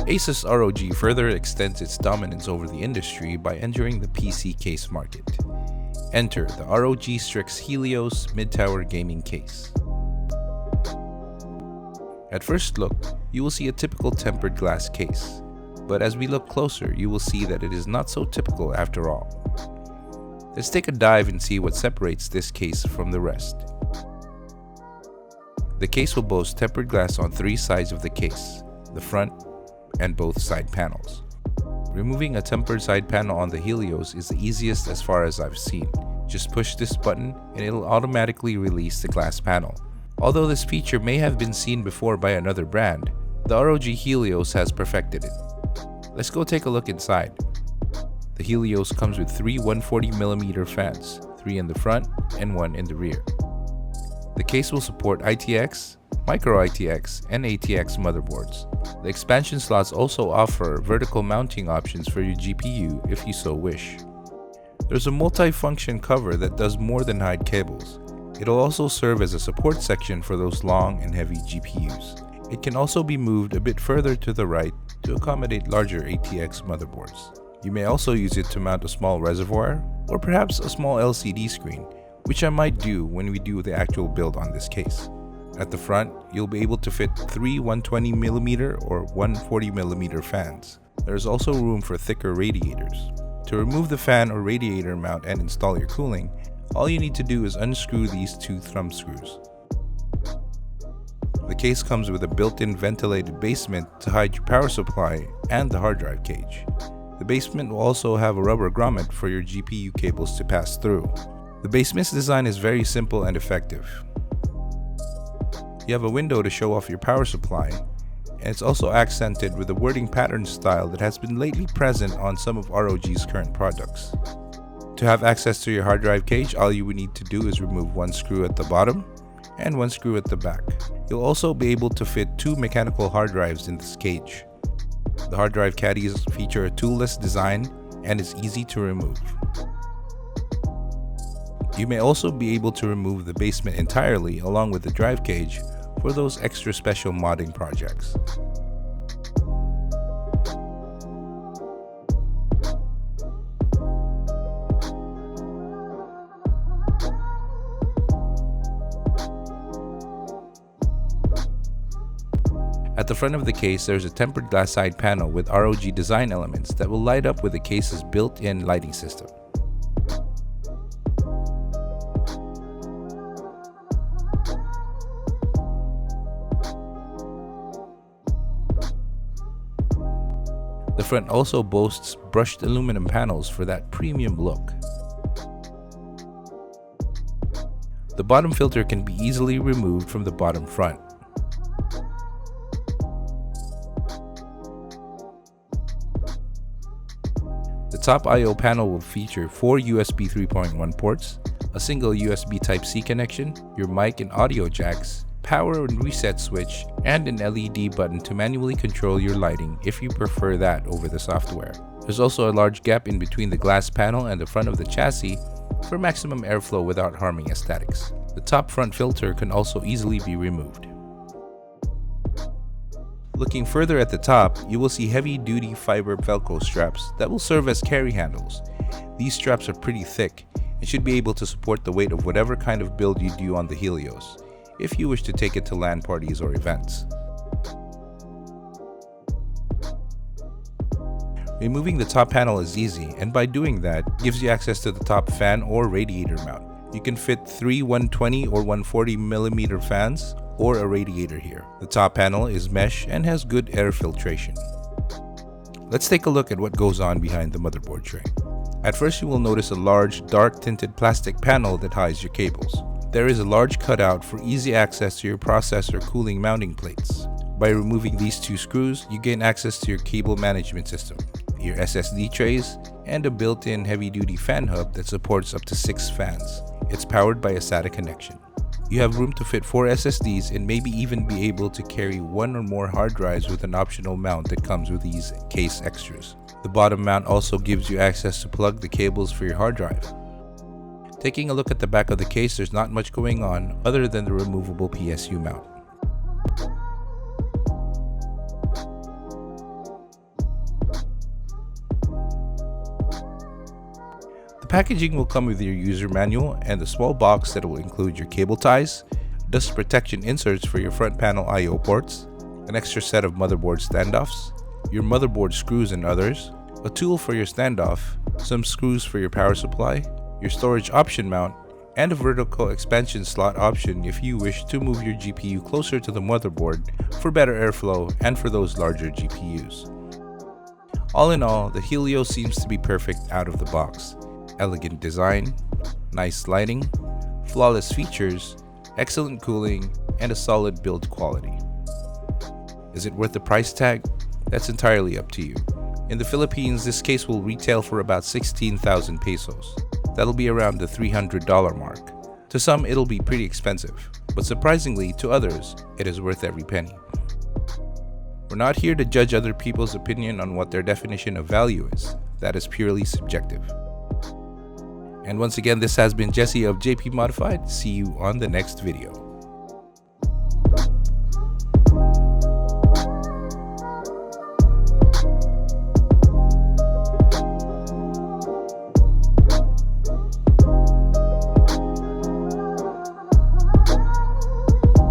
Asus ROG further extends its dominance over the industry by entering the PC case market. Enter the ROG STRIX HELIOS Midtower gaming case. At first look, you will see a typical tempered glass case, but as we look closer, you will see that it is not so typical after all. Let's take a dive and see what separates this case from the rest. The case will boast tempered glass on three sides of the case, the front and both side panels. Removing a tempered side panel on the Helios is the easiest as far as I've seen. Just push this button and it'll automatically release the glass panel. Although this feature may have been seen before by another brand, the ROG Helios has perfected it. Let's go take a look inside. The Helios comes with three 140mm fans, 3 in the front and 1 in the rear. The case will support ITX, micro ITX, and ATX motherboards. The expansion slots also offer vertical mounting options for your GPU if you so wish. There's a multi-function cover that does more than hide cables. It'll also serve as a support section for those long and heavy GPUs. It can also be moved a bit further to the right to accommodate larger ATX motherboards. You may also use it to mount a small reservoir or perhaps a small LCD screen, which I might do when we do the actual build on this case. At the front, you'll be able to fit 3 120mm or 140mm fans. There's also room for thicker radiators. To remove the fan or radiator mount and install your cooling, all you need to do is unscrew these 2 thumb screws. The case comes with a built-in ventilated basement to hide your power supply and the hard drive cage. The basement will also have a rubber grommet for your GPU cables to pass through. The basement's design is very simple and effective. You have a window to show off your power supply, and it's also accented with a wording pattern style that has been lately present on some of ROG's current products. To have access to your hard drive cage, all you would need to do is remove 1 screw at the bottom and 1 screw at the back. You'll also be able to fit 2 mechanical hard drives in this cage. The hard drive caddies feature a toolless design and is easy to remove. You may also be able to remove the basement entirely along with the drive cage for those extra special modding projects. At the front of the case, there's a tempered glass side panel with ROG design elements that will light up with the case's built-in lighting system. The front also boasts brushed aluminum panels for that premium look. The bottom filter can be easily removed from the bottom front. The top I/O panel will feature 4 USB 3.1 ports, a single USB Type-C connection, your mic and audio jacks, power and reset switch, and an LED button to manually control your lighting if you prefer that over the software. There's also a large gap in between the glass panel and the front of the chassis for maximum airflow without harming aesthetics. The top front filter can also easily be removed. Looking further at the top, you will see heavy-duty fiber Velcro straps that will serve as carry handles. These straps are pretty thick and should be able to support the weight of whatever kind of build you do on the Helios, if you wish to take it to LAN parties or events. Removing the top panel is easy, and by doing that, gives you access to the top fan or radiator mount. You can fit 3 120 or 140mm fans or a radiator here. The top panel is mesh and has good air filtration. Let's take a look at what goes on behind the motherboard tray. At first you will notice a large dark tinted plastic panel that hides your cables. There is a large cutout for easy access to your processor cooling mounting plates. By removing these 2 screws, you gain access to your cable management system, your SSD trays, and a built-in heavy-duty fan hub that supports up to 6 fans. It's powered by a SATA connection. You have room to fit 4 SSDs and maybe even be able to carry 1 or more hard drives with an optional mount that comes with these case extras. The bottom mount also gives you access to plug the cables for your hard drive. Taking a look at the back of the case, there's not much going on other than the removable PSU mount. packaging will come with your user manual and the small box that will include your cable ties, dust protection inserts for your front panel I/O ports, an extra set of motherboard standoffs, your motherboard screws and others, a tool for your standoff, some screws for your power supply, your storage option mount, and a vertical expansion slot option if you wish to move your GPU closer to the motherboard for better airflow and for those larger GPUs. All in all, the Helios seems to be perfect out of the box. Elegant design, nice lighting, flawless features, excellent cooling, and a solid build quality. Is it worth the price tag? That's entirely up to you. In the Philippines, this case will retail for about 16,000 pesos. That'll be around the $300 mark. To some, it'll be pretty expensive, but surprisingly, to others, it is worth every penny. We're not here to judge other people's opinion on what their definition of value is. That is purely subjective. And once again, this has been Jesse of JP Modified. See you on the next video.